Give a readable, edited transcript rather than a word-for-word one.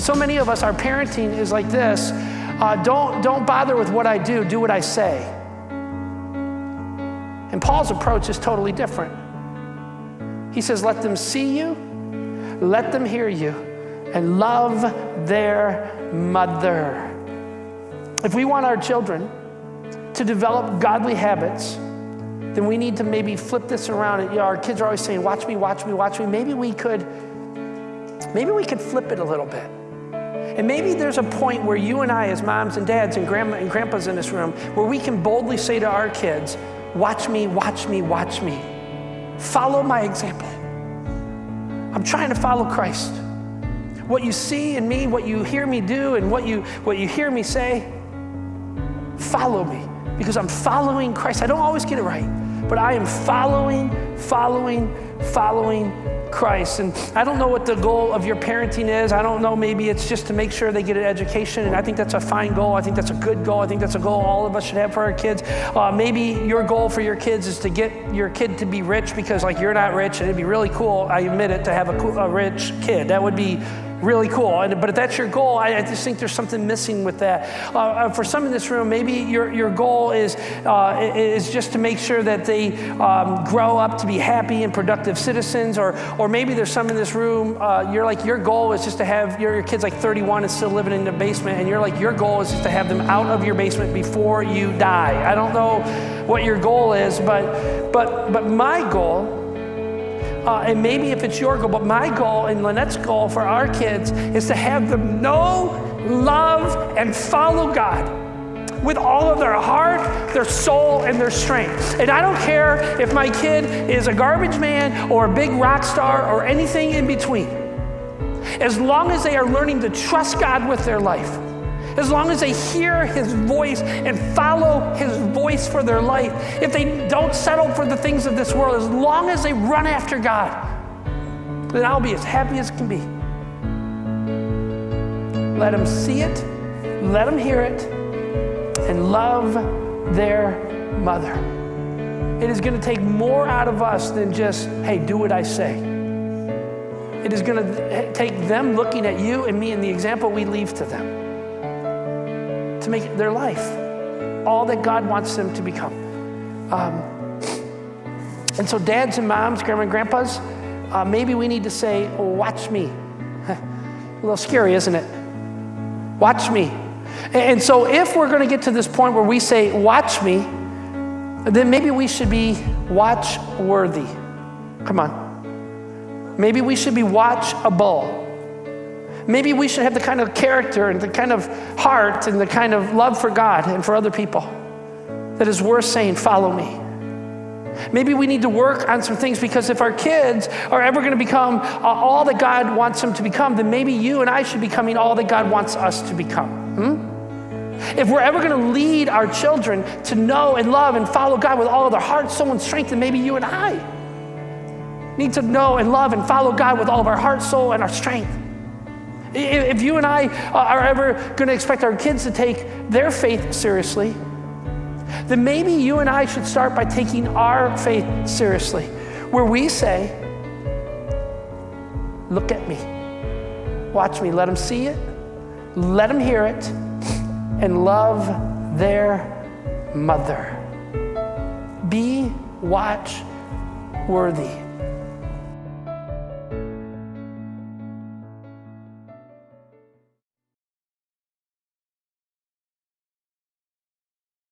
so many of us, our parenting is like this. Don't bother with what I do what I say. And Paul's approach is totally different. He says, let them see you, let them hear you, and love their mother. If we want our children to develop godly habits, then we need to maybe flip this around. And, our kids are always saying, watch me, watch me, watch me. Maybe we could flip it a little bit. And maybe there's a point where you and I, as moms and dads and grandma and grandpas in this room, where we can boldly say to our kids, watch me, watch me, watch me. Follow my example. I'm trying to follow Christ. What you see in me, what you hear me do, and what you hear me say, follow me, because I'm following Christ. I don't always get it right, but I am following Christ. And I don't know what the goal of your parenting is. I don't know, maybe it's just to make sure they get an education, and I think that's a fine goal. I think that's a good goal. I think that's a goal all of us should have for our kids. Maybe your goal for your kids is to get your kid to be rich because you're not rich, and it'd be really cool, I admit it, to have a rich kid. That would be really cool. But if that's your goal, I just think there's something missing with that. For some in this room, maybe your goal is just to make sure that they grow up to be happy and productive citizens, or maybe there's some in this room, your goal is just to have your kids 31 and still living in the basement, and your goal is just to have them out of your basement before you die. I don't know what your goal is, but my goal, and maybe if it's your goal, but my goal and Lynette's goal for our kids is to have them know, love, and follow God with all of their heart, their soul, and their strength. And I don't care if my kid is a garbage man or a big rock star or anything in between. As long as they are learning to trust God with their life, as long as they hear his voice and follow his voice for their life, if they don't settle for the things of this world, as long as they run after God, then I'll be as happy as can be. Let them see it, let them hear it, and love their mother. It is going to take more out of us than just, hey, do what I say. It is going to take them looking at you and me and the example we leave to them, to make their life all that God wants them to become. And so dads and moms, grandma and grandpas, maybe we need to say, watch me. A little scary, isn't it? Watch me. And so if we're going to get to this point where we say, watch me, then maybe we should be watch worthy. Come on. Maybe we should be watchable. Maybe we should have the kind of character and the kind of heart and the kind of love for God and for other people that is worth saying, follow me. Maybe we need to work on some things, because if our kids are ever going to become all that God wants them to become, then maybe you and I should be becoming all that God wants us to become. If we're ever going to lead our children to know and love and follow God with all of their heart, soul, and strength, then maybe you and I need to know and love and follow God with all of our heart, soul, and our strength. If you and I are ever going to expect our kids to take their faith seriously, then maybe you and I should start by taking our faith seriously, where we say, look at me, watch me, let them see it, let them hear it, and love their mother. Be watch worthy.